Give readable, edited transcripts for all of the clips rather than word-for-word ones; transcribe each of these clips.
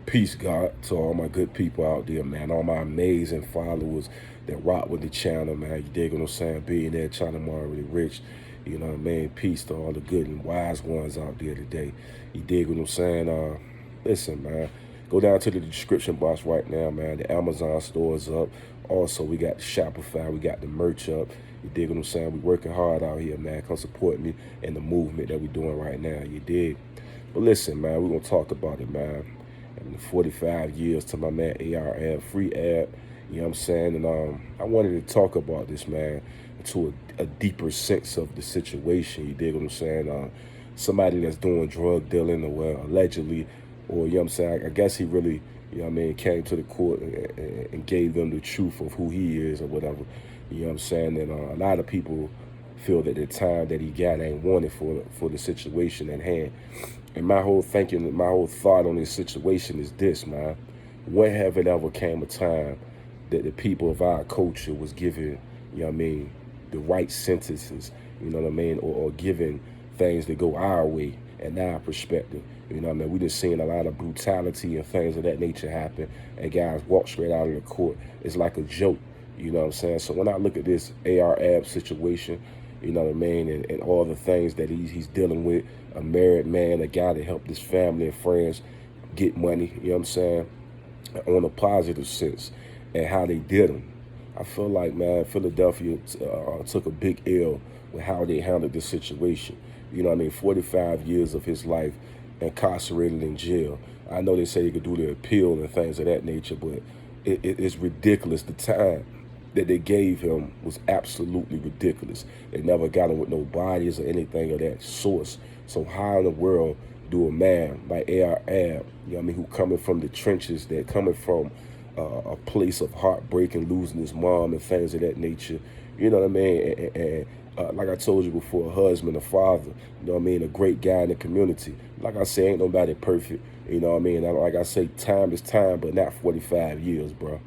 Peace, God, to all my good people out there, man. All my amazing followers that rock with the channel, man. You dig what I'm saying? Billionaire, China already rich. You know what I mean? Peace to all the good and wise ones out there today. You dig what I'm saying? Listen, man. Go down to the description box right now, man. The Amazon store is up. Also, we got the Shopify. We got the merch up. You dig what I'm saying? We working hard out here, man. Come support me in the movement that we doing right now. You dig? But listen, man, we're going to talk about it, man. And the 45 years to my man AR free app. You know what I'm saying? And I wanted to talk about this, man, to a deeper sense of the situation. You dig what I'm saying? Somebody that's doing drug dealing or allegedly, or you know what I'm saying? I guess he really, you know what I mean, came to the court and gave them the truth of who he is or whatever. You know what I'm saying? And a lot of people feel that the time that he got ain't wanted for the situation at hand. And my whole thinking, my whole thought on this situation is this, man. When have it ever came a time that the people of our culture was given, you know what I mean, the right sentences, you know what I mean, or given things that go our way and our perspective. You know what I mean? We just seen a lot of brutality and things of that nature happen, and guys walk straight out of the court. It's like a joke, you know what I'm saying? So when I look at this AR situation, you know what I mean, and all the things that he's dealing with, a married man, a guy that helped his family and friends get money, you know what I'm saying, on a positive sense, and how they did them. I feel like, man, Philadelphia took a big L with how they handled this situation. You know what I mean? 45 years of his life incarcerated in jail. I know they say he could do the appeal and things of that nature, but it's ridiculous. The time that they gave him was absolutely ridiculous. They never got him with no bodies or anything of that source. So how in the world do a man like AR, you know what I mean, who coming from the trenches, that coming from a place of heartbreak and losing his mom and things of that nature, you know what I mean, and like I told you before, a husband, a father, you know what I mean, a great guy in the community. Like I say, ain't nobody perfect, you know what I mean. Like I say, time is time, but not 45 years, bro.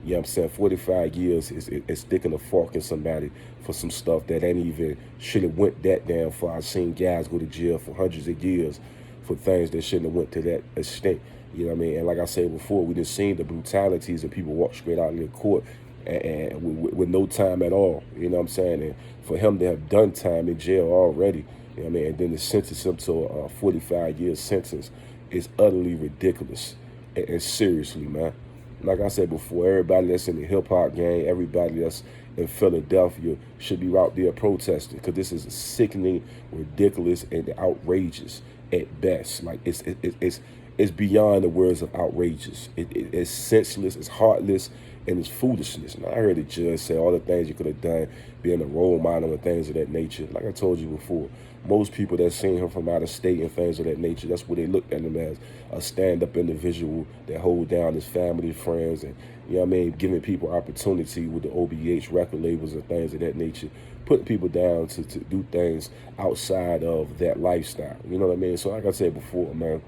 You know what I'm saying? 45 years is sticking a fork in somebody for some stuff that ain't even, should have went that damn far. I've seen guys go to jail for hundreds of years for things that shouldn't have went to that extent. You know what I mean? And like I said before, we just seen the brutalities and people walk straight out in the court and with no time at all. You know what I'm saying? And for him to have done time in jail already, you know what I mean, and then to sentence him to a 45-year sentence is utterly ridiculous. And seriously, man. Like I said before, everybody that's in the hip-hop game, everybody that's in Philadelphia should be out there protesting, because this is sickening, ridiculous, and outrageous at best. Like, it's beyond the words of outrageous. It's senseless, it's heartless, and it's foolishness. And I heard the judge say all the things you could have done, being a role model and things of that nature. Like I told you before, most people that seen him from out of state and things of that nature, that's what they looked at him as, a stand-up individual that hold down his family, friends, and, you know what I mean, giving people opportunity with the OBH record labels and things of that nature, putting people down to do things outside of that lifestyle. You know what I mean? So like I said before, man,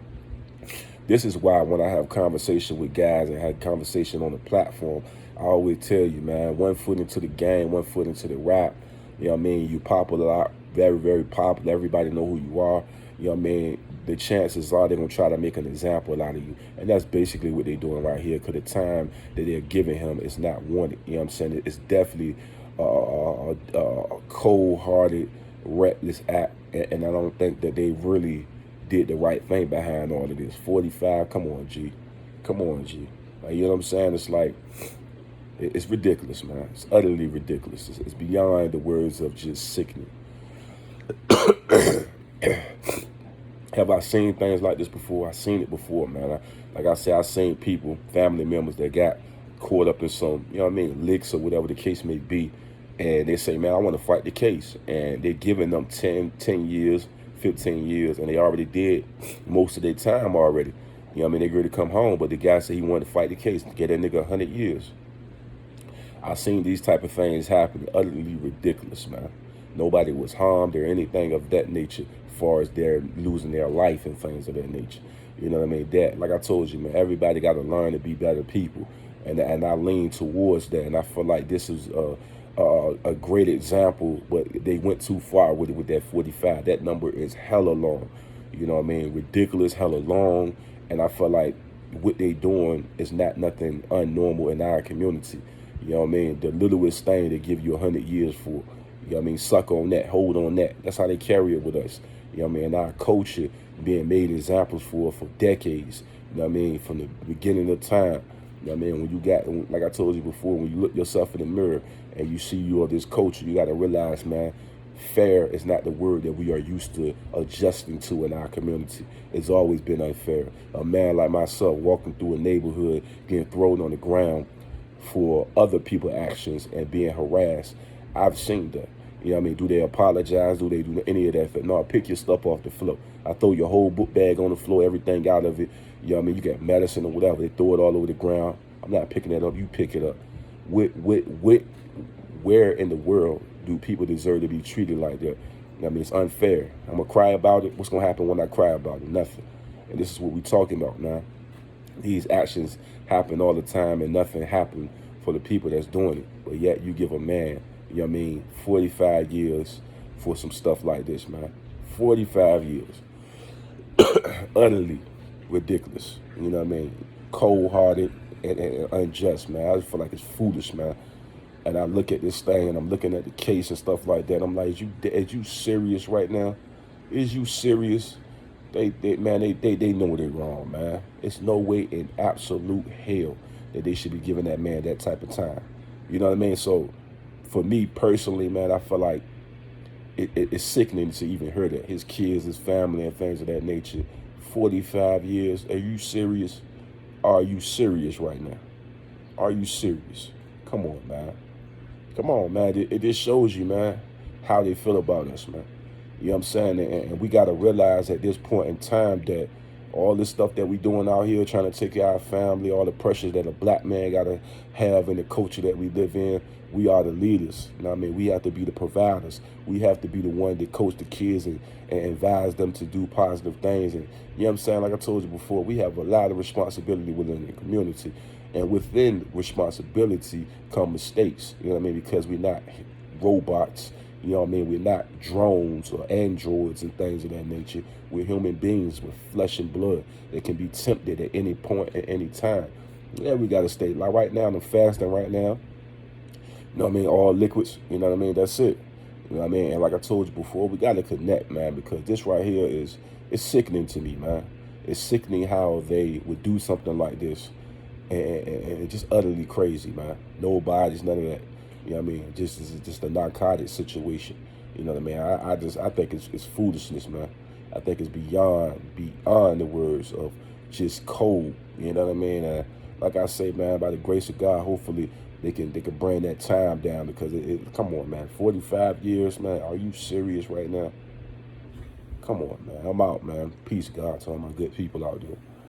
this is why when I have conversation with guys and had conversation on the platform, I always tell you, man, 1 foot into the game, 1 foot into the rap. You know what I mean? You popular, very, very popular. Everybody know who you are. You know what I mean? The chances are they're going to try to make an example out of you. And that's basically what they're doing right here, because the time that they're giving him is not wanted. You know what I'm saying? It's definitely a cold-hearted, reckless act. And I don't think that they really did the right thing behind all of this. 45, come on, G. Come on, G. Like, you know what I'm saying? It's like, it's ridiculous, man. It's utterly ridiculous. It's beyond the words of just sickening. Have I seen things like this before? I've seen it before, man. Like I said, I've seen people, family members that got caught up in some, you know what I mean, licks or whatever the case may be. And they say, man, I want to fight the case. And they're giving them 10 years, 15 years, and they already did most of their time already. You know what I mean? They ready to come home, but the guy said he wanted to fight the case to get that nigga 100 years. I've seen these type of things happen, utterly ridiculous, man. Nobody was harmed or anything of that nature as far as they're losing their life and things of that nature. You know what I mean? That, like I told you, man, everybody got to learn to be better people. And I lean towards that. And I feel like this is a great example, but they went too far with it with that 45. That number is hella long. You know what I mean? Ridiculous, hella long. And I feel like what they doing is not nothing unnormal in our community. You know what I mean? The littlest thing they give you 100 years for. You know what I mean? Suck on that, hold on that. That's how they carry it with us. You know what I mean? And our culture being made examples for decades. You know what I mean? From the beginning of time. You know what I mean? When you got, like I told you before, when you look yourself in the mirror and you see you are this culture, you got to realize, man, fair is not the word that we are used to adjusting to in our community. It's always been unfair. A man like myself walking through a neighborhood, getting thrown on the ground for other people's actions and being harassed, I've seen that. You know what I mean? Do they apologize? Do they do any of that? No, pick your stuff off the floor. I throw your whole book bag on the floor, everything out of it. You know what I mean? You got medicine or whatever. They throw it all over the ground. I'm not picking that up. You pick it up. Where in the world do people deserve to be treated like that? I mean, it's unfair. I'm going to cry about it. What's going to happen when I cry about it? Nothing. And this is what we're talking about now. These actions happen all the time and nothing happened for the people that's doing it. But yet you give a man, you know what I mean, 45 years for some stuff like this, man. 45 years. Utterly ridiculous. You know what I mean? Cold-hearted and unjust, man. I just feel like it's foolish, man. And I look at this thing and I'm looking at the case and stuff like that. I'm like, is you serious right now? Is you serious? They know they're wrong, man. It's no way in absolute hell that they should be giving that man that type of time. You know what I mean? So for me personally, man, I feel like it's sickening to even hear that. His kids, his family, and things of that nature. 45 years. Are you serious? Are you serious right now? Are you serious? Come on, man. Come on, man. It just shows you, man, how they feel about us, man. You know what I'm saying? And we got to realize at this point in time that all this stuff that we doing out here, trying to take care of our family, all the pressures that a black man got to have in the culture that we live in, we are the leaders. You know what I mean? We have to be the providers. We have to be the one that coach the kids and advise them to do positive things. And you know what I'm saying? Like I told you before, we have a lot of responsibility within the community. And within responsibility come mistakes. You know what I mean? Because we're not robots. You know what I mean? We're not drones or androids and things of that nature. We're human beings with flesh and blood that can be tempted at any point, at any time. Yeah, we got to stay. Like right now, I'm fasting right now. You know what I mean? All liquids. You know what I mean? That's it. You know what I mean? And like I told you before, we got to connect, man, because this right here it's sickening to me, man. It's sickening how they would do something like this. And just utterly crazy, man. No bodies, none of that. You know what I mean? Just a narcotic situation. You know what I mean? I think it's foolishness, man. I think it's beyond the words of just cold. You know what I mean? Like I say, man, by the grace of God, hopefully they can bring that time down because come on, man. 45 years, man. Are you serious right now? Come on, man. I'm out, man. Peace, God, to all my good people out there.